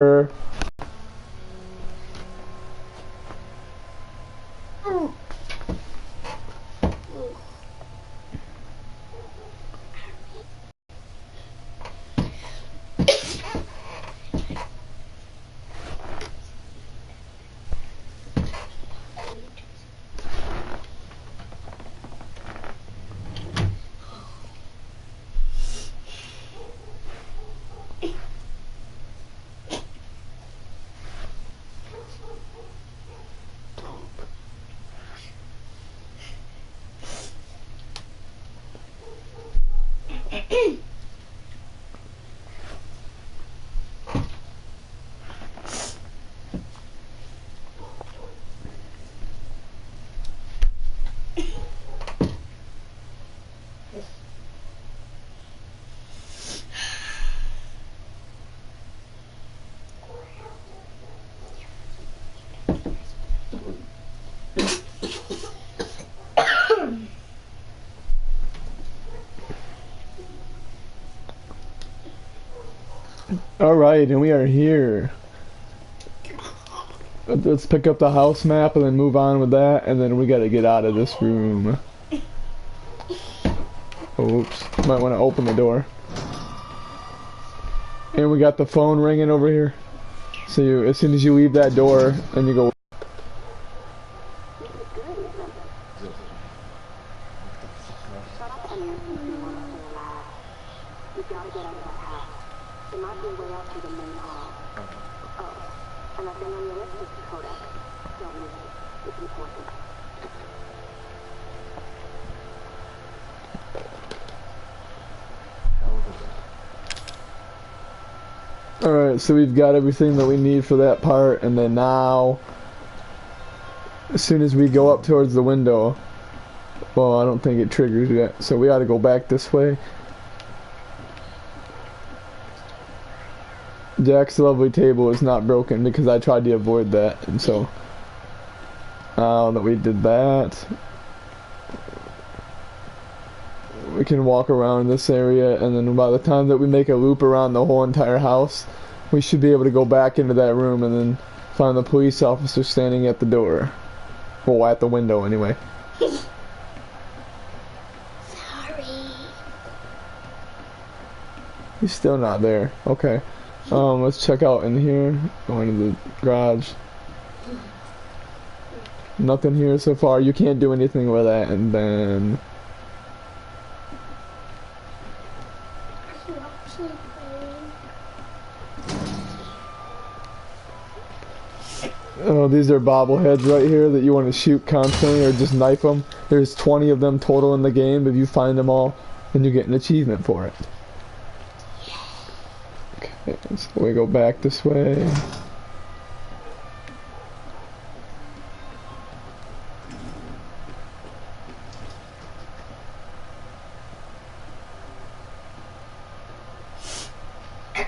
Er, Alright, and we are here. Let's pick up the house map and then move on with that, and then we gotta get out of this room. Oops, might want to open the door. And we got the phone ringing over here. So as soon as you leave that door, and you go... Alright, so we've got everything that we need for that part, and then now, as soon as we go up towards the window, well, I don't think it triggers yet, so we ought to go back this way. Jack's lovely table is not broken because I tried to avoid that, and so now that we did that, we can walk around this area, and then by the time that we make a loop around the whole entire house, we should be able to go back into that room and then find the police officer standing at the door. Well, at the window anyway. Sorry. He's still not there. Okay. Let's check out in here. Go into the garage. Nothing here so far. You can't do anything with that, and then... Oh, these are bobbleheads right here that you want to shoot constantly or just knife them. There's 20 of them total in the game. If you find them all, then you get an achievement for it. Okay, so we go back this way.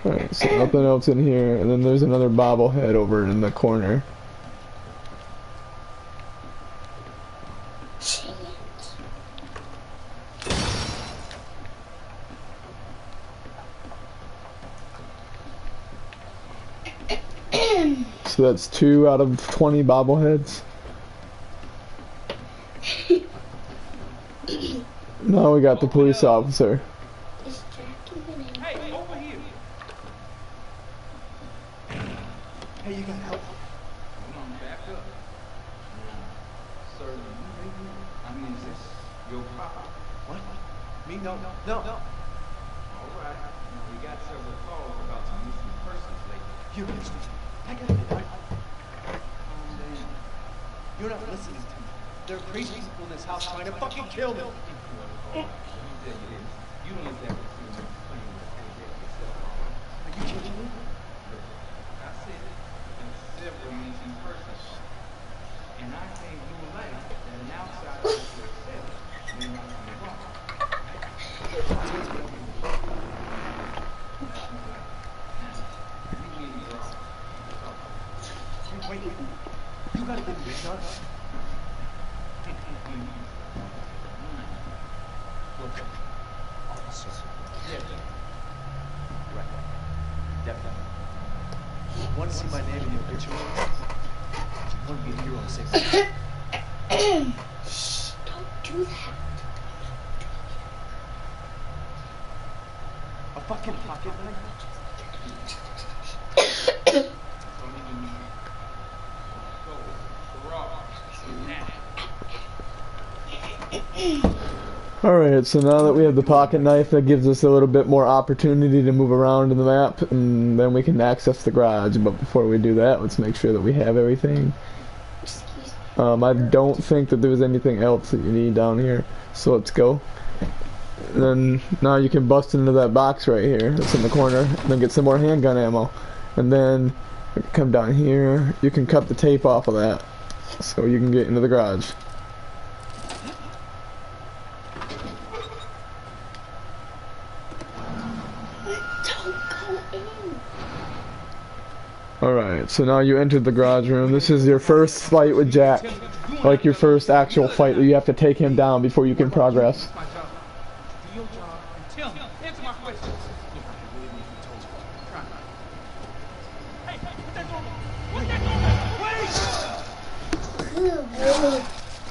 Alright, so nothing else in here, and then there's another bobblehead over in the corner. So that's 2 out of 20 bobbleheads. Now we got the police officer. Hey, over here. Hey, you got help? Come on, back up. Sir, I mean, is this your papa? What? Me? No. All right. Now, we got several calls about some missing persons lately. You listen. I got it. Calm down. You're not listening to me. There are crazy people in this house trying to fucking kill me. Let me tell you this. You don't have to feel like playing with yourself. Are you kidding me? Look, I said it. There's several missing persons. And I can't do a laugh that an outsider to accept may not be wrong. That's my life. Now, you mean you're all wait. You gotta get this done. Look, officer. Yeah. Right. Definitely. Want to see my name in your picture? I want to be a hero and save the Shh, don't do that. A fucking pocket knife? Alright, so now that we have the pocket knife, that gives us a little bit more opportunity to move around in the map, and then we can access the garage. But before we do that, let's make sure that we have everything. I don't think that there's anything else that you need down here, so let's go. And then now you can bust into that box right here that's in the corner, and then get some more handgun ammo. And then come down here, you can cut the tape off of that, so you can get into the garage. Alright, so now you entered the garage room. This is your first fight with Jack. Like your first actual fight that you have to take him down before you can progress. I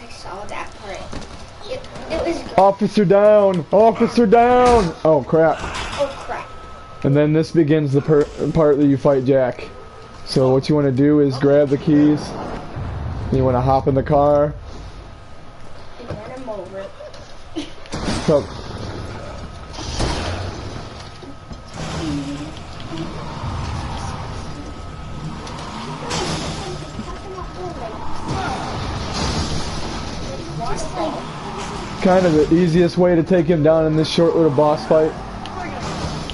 saw that part. It was good. Officer down! Officer down! Oh crap. Oh crap. And then this begins the part that you fight Jack. So what you want to do is grab the keys. You want to hop in the car. And run him over. So, kind of the easiest way to take him down in this short little boss fight.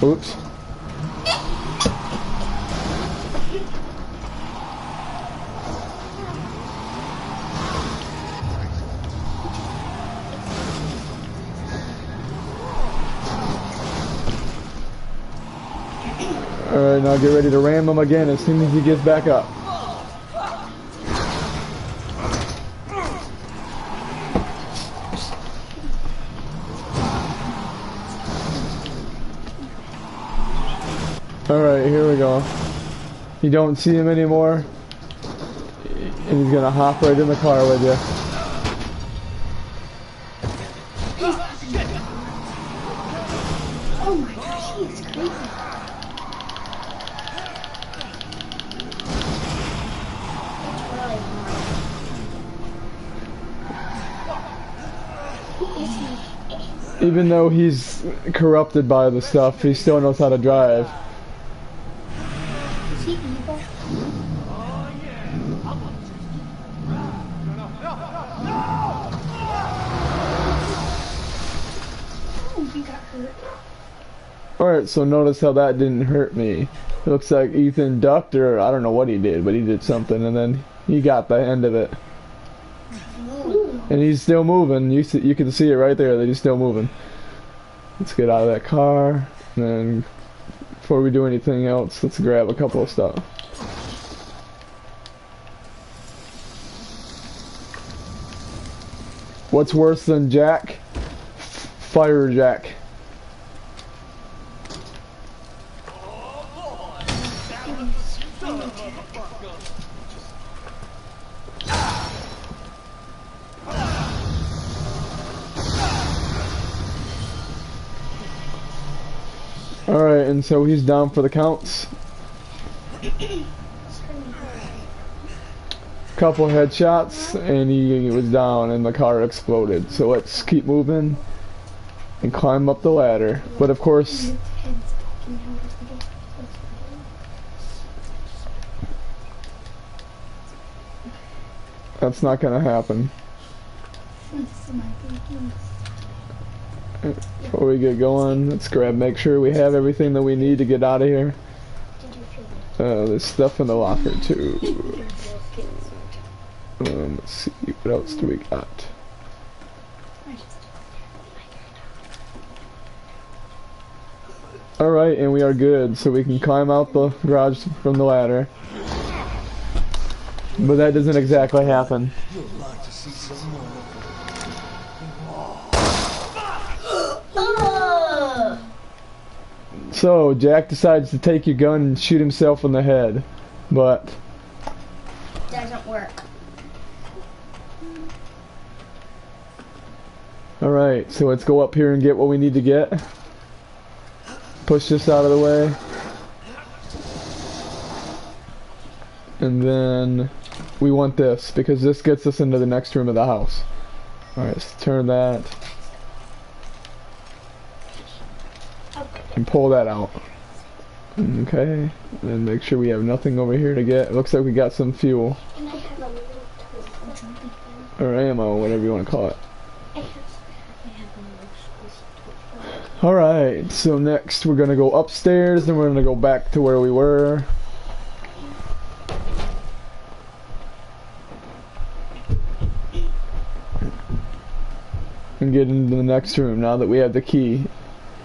Oops. Alright, now get ready to ram him again as soon as he gets back up. Alright, here we go. You don't see him anymore. And he's gonna hop right in the car with you. Oh my gosh, he is crazy. Even though he's corrupted by the stuff, he still knows how to drive. Is he evil? Oh, he got hurt. Alright, so notice how that didn't hurt me. It looks like Ethan ducked, or I don't know what he did, but he did something, and then he got the end of it. And he's still moving. You can see it right there that he's still moving. Let's get out of that car. And then, before we do anything else, let's grab a couple of stuff. What's worse than Jack? Fire Jack. Alright, and so he's down for the counts. Couple headshots, and he was down, and the car exploded. So let's keep moving and climb up the ladder. But of course, that's not gonna happen. Before we get going, let's make sure we have everything that we need to get out of here. There's stuff in the locker too. Let's see, what else do we got? Alright, and we are good, so we can climb out the garage from the ladder. But that doesn't exactly happen. So, Jack decides to take your gun and shoot himself in the head. but Doesn't work. alright, so let's go up here and get what we need to get. Push this out of the way. And then we want this because this gets us into the next room of the house. Alright, let's turn that and pull that out. Okay, and make sure we have nothing over here to get. It looks like we got some fuel. And I have a little toy. Or ammo, whatever you want to call it. Alright, so next we're gonna go upstairs, then we're gonna go back to where we were. And get into the next room now that we have the key.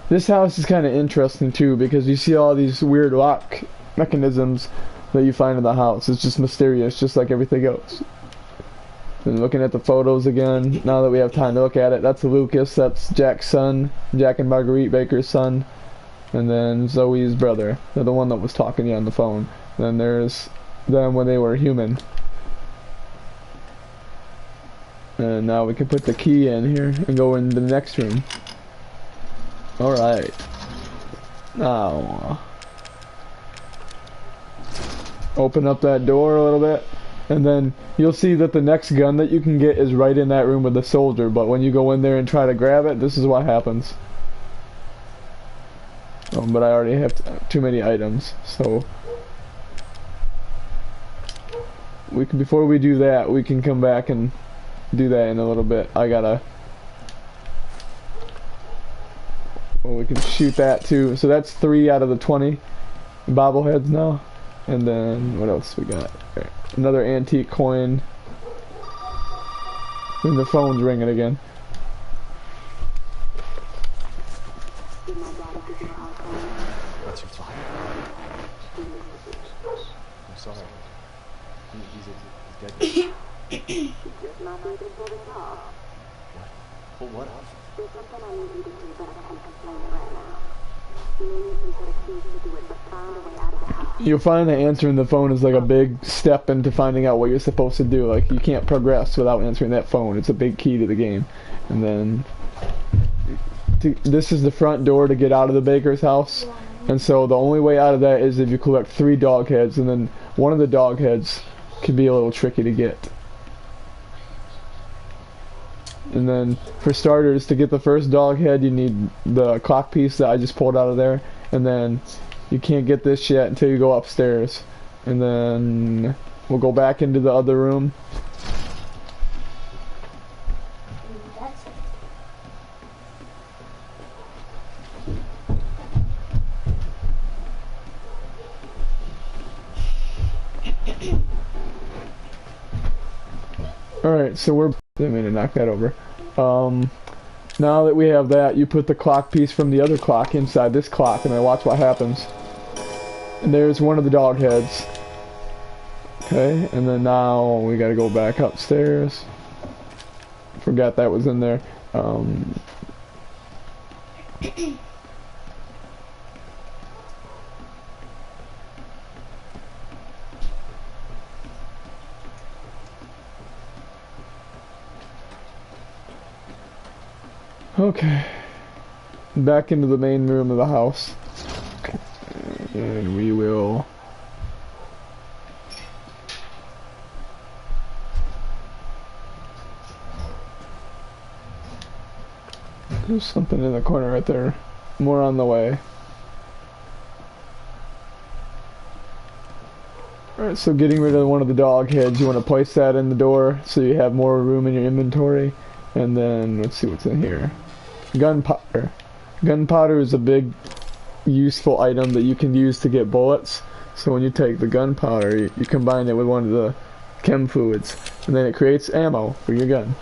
This house is kind of interesting too because you see all these weird lock mechanisms that you find in the house. It's just mysterious, just like everything else. And looking at the photos again, now that we have time to look at it, that's Lucas, that's Jack's son, Jack and Marguerite Baker's son, and then Zoe's brother. They're the one that was talking to you on the phone. Then there's them when they were human. And now we can put the key in here and go into the next room. Alright. Now, open up that door a little bit. And then you'll see that the next gun that you can get is right in that room with the soldier. But when you go in there and try to grab it, this is what happens. Oh, but I already have too many items. So we can, before we do that, we can come back and do that in a little bit. Well, we can shoot that too. So that's 3 out of the 20 bobbleheads now. And then what else we got? Another antique coin. And the phone's ringing again. That's your father? I'm sorry. He's dead. What? Pull what up? You'll find that answering the phone is like a big step into finding out what you're supposed to do. Like, you can't progress without answering that phone. It's a big key to the game. And then this is the front door to get out of the baker's house. And so the only way out of that is if you collect 3 dog heads, and then one of the dog heads can be a little tricky to get. And then for starters, to get the first dog head, you need the clock piece that I just pulled out of there. And then you can't get this yet until you go upstairs. And then we'll go back into the other room. Alright, so we're... Didn't mean to knock that over. Now that we have that, you put the clock piece from the other clock inside this clock, and then watch what happens. And there's one of the dog heads. Okay, and then now we gotta go back upstairs. Forgot that was in there. Okay, back into the main room of the house, and we will there's something in the corner right there, more on the way. Alright, so getting rid of one of the dog heads, you want to place that in the door so you have more room in your inventory. And then let's see what's in here. Gunpowder. Gunpowder is a big useful item that you can use to get bullets. So when you take the gunpowder, you combine it with one of the chem fluids, and then it creates ammo for your gun.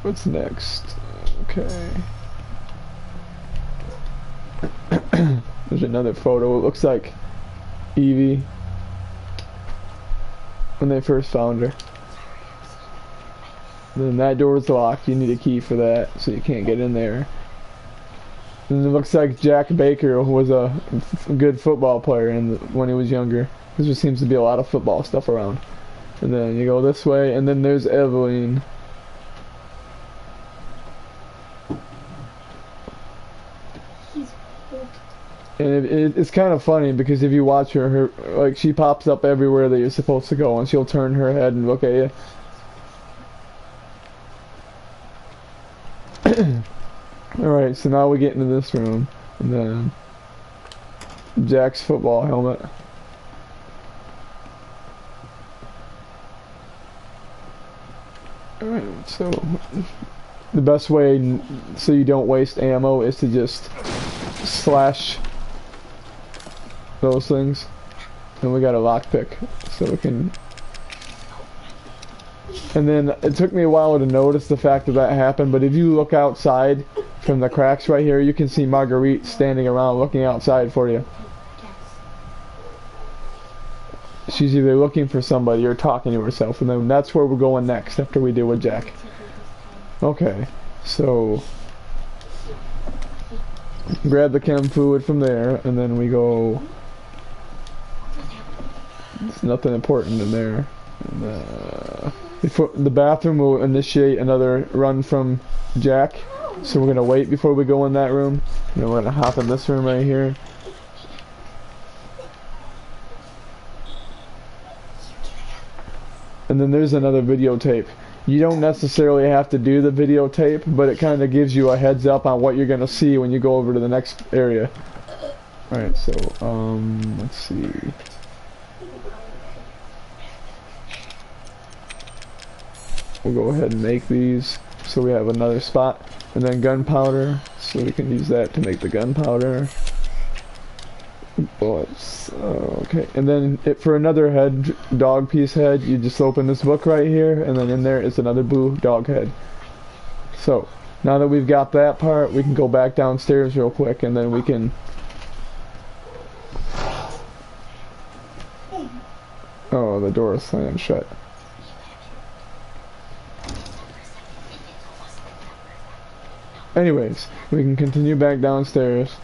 What's next? Okay. There's another photo. It looks like Evie when they first found her. Then that door is locked. You need a key for that, so you can't get in there. And it looks like Jack Baker was a good football player when he was younger. There just seems to be a lot of football stuff around. And then you go this way, and then there's Evelyn. And it's kind of funny because if you watch her, like she pops up everywhere that you're supposed to go, and she'll turn her head and look at you. Alright, so now we get into this room, and then Jack's football helmet. Alright, so the best way so you don't waste ammo is to just slash those things. And we got a lockpick, so we can... And then it took me a while to notice the fact that that happened, but if you look outside from the cracks right here, you can see Marguerite standing around looking outside for you. She's either looking for somebody or talking to herself, and then that's where we're going next after we deal with Jack. Okay, so grab the chem fluid from there, and then we go... There's nothing important in there. And, before the bathroom will initiate another run from Jack, so we're gonna wait before we go in that room. And then we're gonna hop in this room right here. And then there's another videotape. You don't necessarily have to do the videotape, but it kind of gives you a heads up on what you're gonna see when you go over to the next area. Alright, so let's see. We'll go ahead and make these so we have another spot. And then gunpowder, so we can use that to make the gunpowder. Bullets, okay. And then for another head, dog piece head, you just open this book right here, and then in there is another blue dog head. So, now that we've got that part, we can go back downstairs real quick, and then we can... Oh, the door is slammed shut. Anyways, we can continue back downstairs.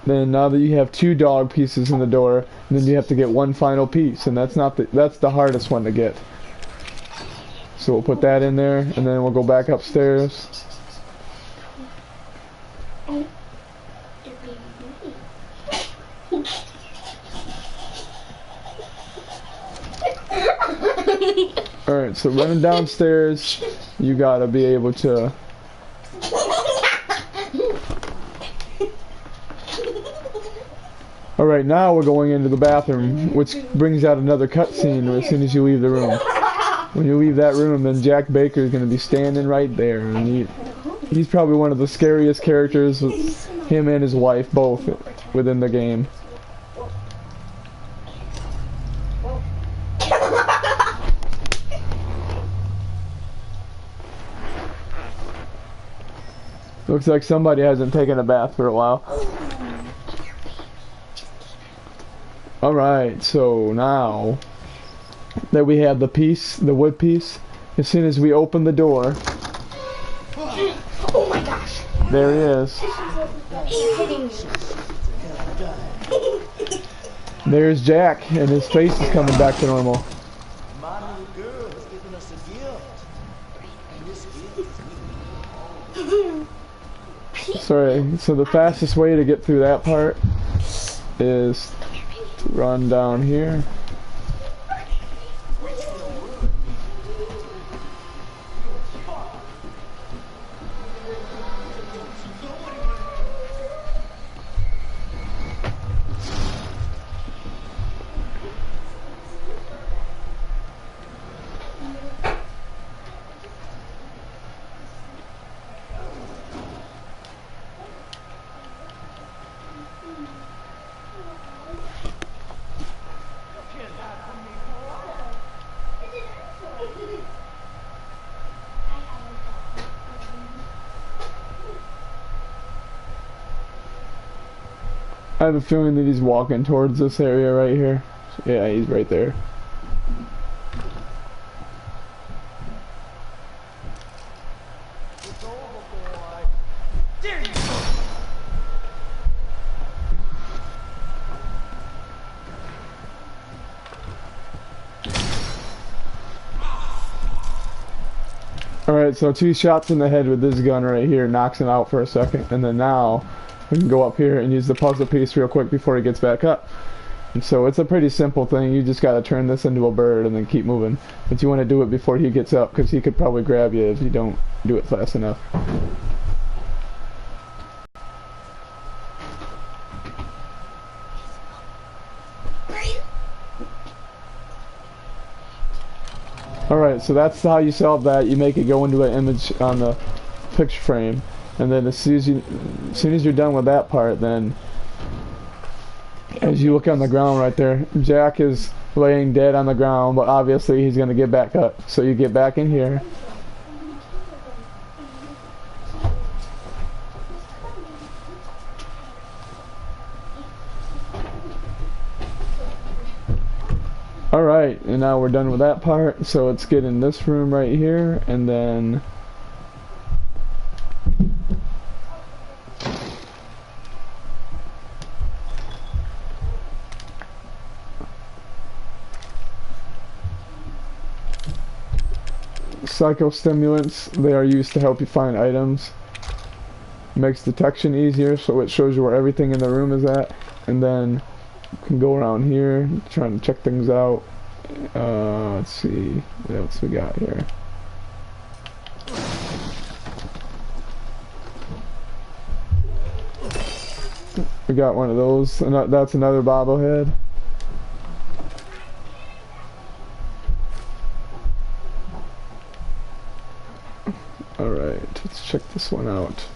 Then now that you have 2 dog pieces in the door, then you have to get one final piece, and that's the hardest one to get. So we'll put that in there, and then we'll go back upstairs. Alright, so running downstairs, you gotta be able to... Alright, now we're going into the bathroom, which brings out another cutscene as soon as you leave the room. When you leave that room, then Jack Baker is going to be standing right there, and he's probably one of the scariest characters, with him and his wife both within the game. Looks like somebody hasn't taken a bath for a while. Alright, so now that we have the piece, the wood piece, as soon as we open the door, Oh my gosh. there he is. He's hitting me. There's Jack, and his face is coming back to normal. My little girl has given us a gift. And this gift is Sorry, so the fastest way to get through that part is to run down here. I have a feeling that he's walking towards this area right here. Yeah, he's right there. over, boy. Alright, so 2 shots in the head with this gun right here knocks him out for a second, and then now we can go up here and use the puzzle piece real quick before he gets back up. And so it's a pretty simple thing. You just gotta turn this into a bird and then keep moving. But you want to do it before he gets up, because he could probably grab you if you don't do it fast enough. Alright, so that's how you solve that. You make it go into an image on the picture frame, and then as soon as you're done with that part, then as you look on the ground right there, Jack is laying dead on the ground, but obviously he's going to get back up. So you get back in here. Alright, and now we're done with that part, so let's get in this room right here, and then psychostimulants, they are used to help you find items. Makes detection easier, so it shows you where everything in the room is at, and then you can go around here trying to check things out. Let's see what else we got here. We got one of those, and that's another bobblehead. Alright, let's check this one out.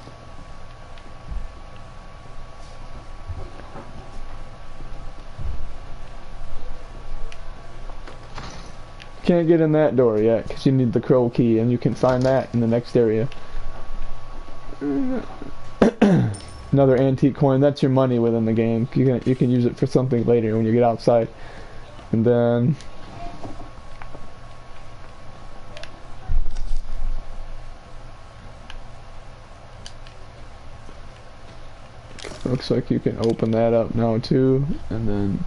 Can't get in that door yet because you need the crow key, and you can find that in the next area. Another antique coin. That's your money within the game. You can use it for something later when you get outside. And then looks like you can open that up now too, and then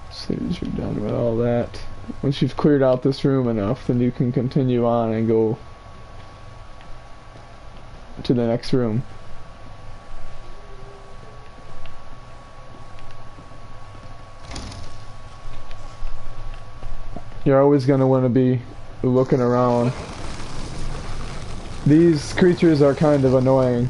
as soon as you're done with all that, once you've cleared out this room enough, then you can continue on and go to the next room. You're always going to want to be looking around. These creatures are kind of annoying.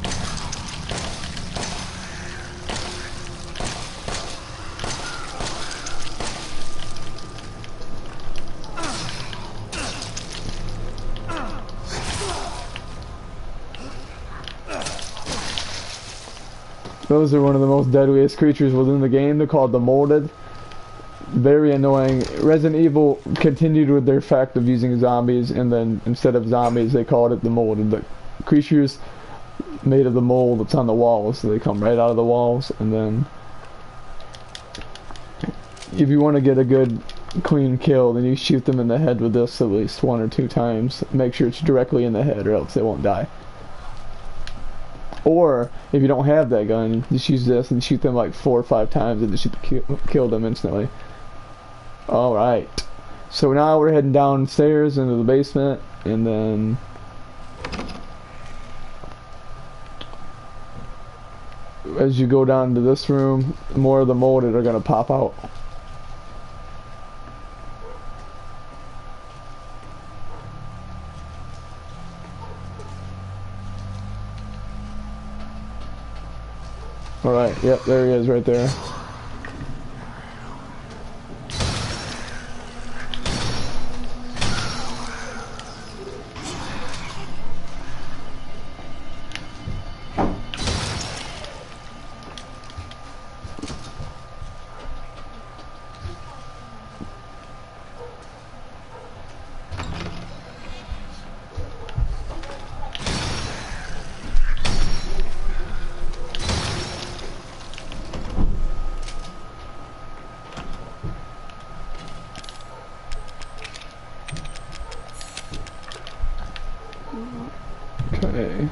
Those are one of the most deadliest creatures within the game. They're called the Molded. Very annoying. Resident Evil continued with their fact of using zombies, and then instead of zombies they called it the Molded. The creatures made of the mold that's on the walls, so they come right out of the walls. And then if you want to get a good clean kill, then you shoot them in the head with this at least 1 or 2 times. Make sure it's directly in the head, or else they won't die. Or, if you don't have that gun, just use this and shoot them like 4 or 5 times and just kill them instantly. Alright. So now we're heading downstairs into the basement, and then as you go down to this room, more of the molded are going to pop out. Alright, yep, there he is right there. Okay.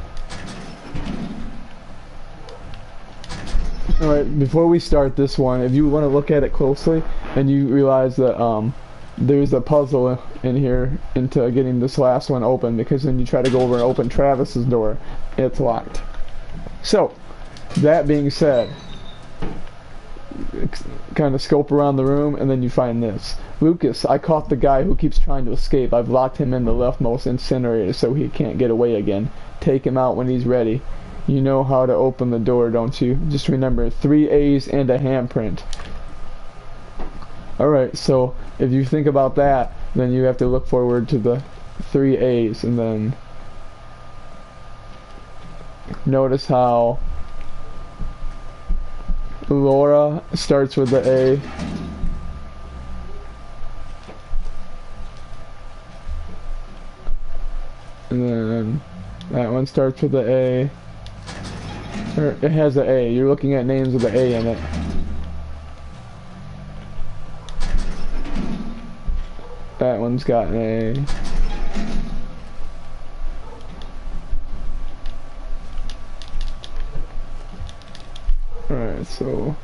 Alright, before we start this one, if you want to look at it closely and you realize that there's a puzzle in here into getting this last one open, because when you try to go over and open Travis's door, it's locked. So, that being said, kind of scope around the room, and then you find this. Lucas, I caught the guy who keeps trying to escape. I've locked him in the leftmost incinerator so he can't get away again. Take him out when he's ready. You know how to open the door, don't you? Just remember, 3 A's and a handprint. Alright, so if you think about that, then you have to look forward to the 3 A's, and then notice how Laura starts with the A. And then that one starts with the A. Or it has an A. You're looking at names with the A in it. That one's got an A. Alright, so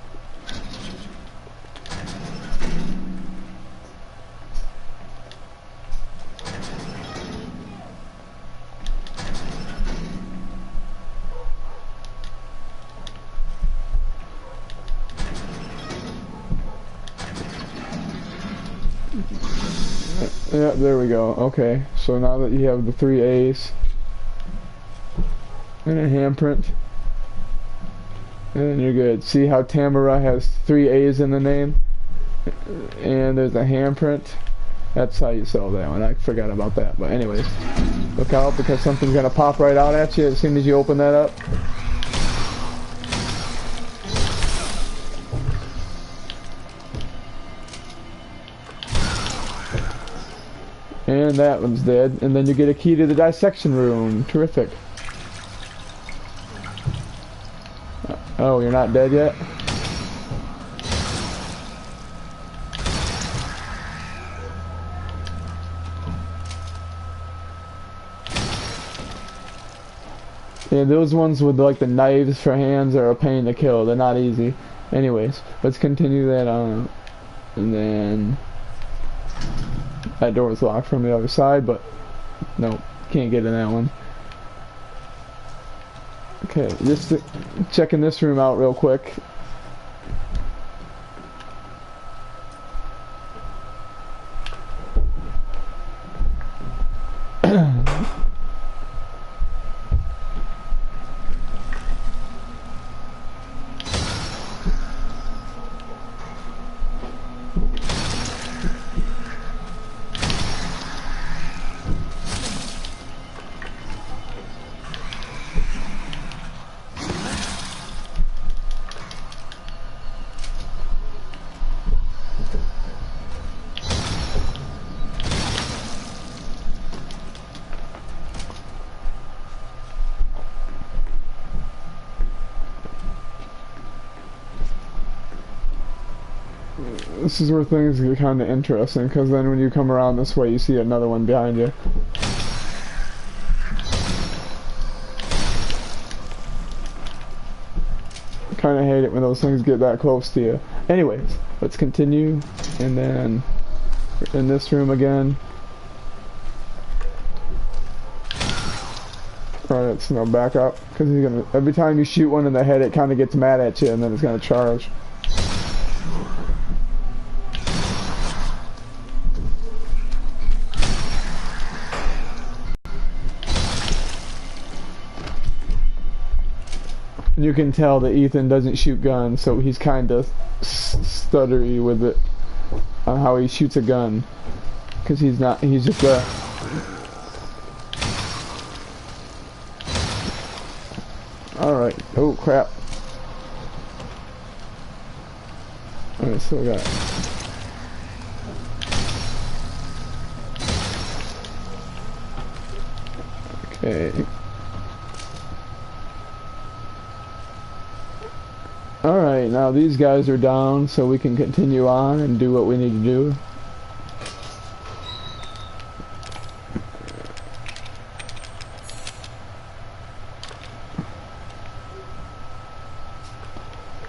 yeah, there we go. Okay, so now that you have the 3 A's and a handprint, and then you're good. See how Tamara has 3 A's in the name? And there's a handprint. That's how you sell that one. I forgot about that. But anyways, look out, because something's going to pop right out at you as soon as you open that up. And that one's dead. And then you get a key to the dissection room. Terrific. Oh, you're not dead yet? Yeah, those ones with like the knives for hands are a pain to kill. They're not easy. Anyways, let's continue that on. And then that door is locked from the other side, but nope, can't get in that one. Okay, just checking this room out real quick. This is where things get kind of interesting, because then when you come around this way, you see another one behind you. Kind of hate it when those things get that close to you. Anyways, let's continue, and then in this room again. Alright, so now back up, because he's gonna, every time you shoot one in the head, it kind of gets mad at you, and then it's gonna charge. You can tell that Ethan doesn't shoot guns, so he's kind of stuttery with it on how he shoots a gun, because he's just a alright. Oh crap. Alright, so we got okay. Alright, now these guys are down, so we can continue on and do what we need to do.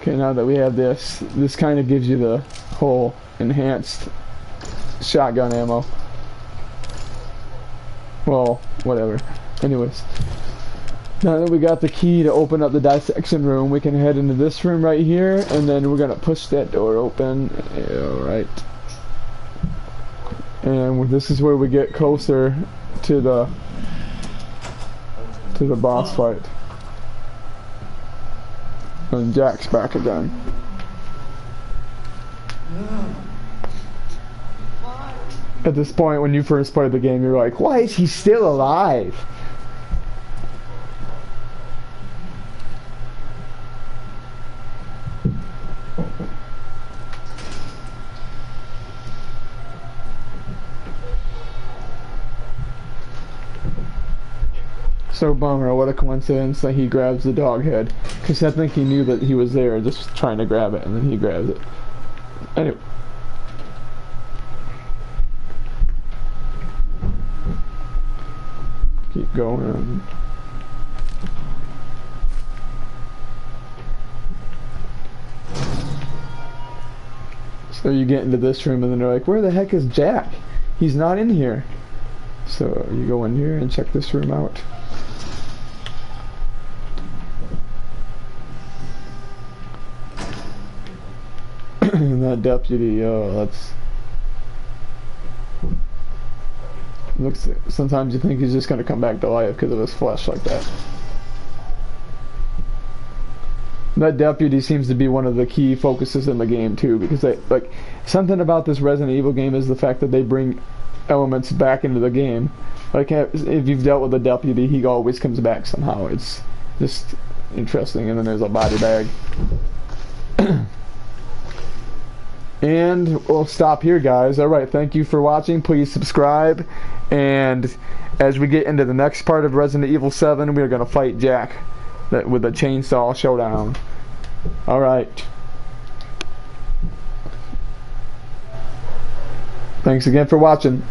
Okay, now that we have this kind of gives you the whole enhanced shotgun ammo. Well, whatever. Anyways. Now that we got the key to open up the dissection room, we can head into this room right here, and then we're gonna push that door open. Alright. And this is where we get closer to the boss fight. And Jack's back again. At this point, when you first played the game, you're like, why is he still alive? So bummer, what a coincidence that he grabs the dog head. Because I think he knew that he was there, just trying to grab it, and then he grabs it. Anyway. Keep going. So you get into this room and then they're like, where the heck is Jack? He's not in here. So you go in here and check this room out. And that deputy, that's... Looks. Sometimes you think he's just gonna come back to life because of his flesh like that. That deputy seems to be one of the key focuses in the game too, because they like something about this Resident Evil game is the fact that they bring elements back into the game. Like if you've dealt with a deputy, he always comes back somehow. It's just interesting. And then there's a body bag. And we'll stop here, guys. Alright, thank you for watching. Please subscribe. And as we get into the next part of Resident Evil 7, we are going to fight Jack with a chainsaw showdown. Alright. Thanks again for watching.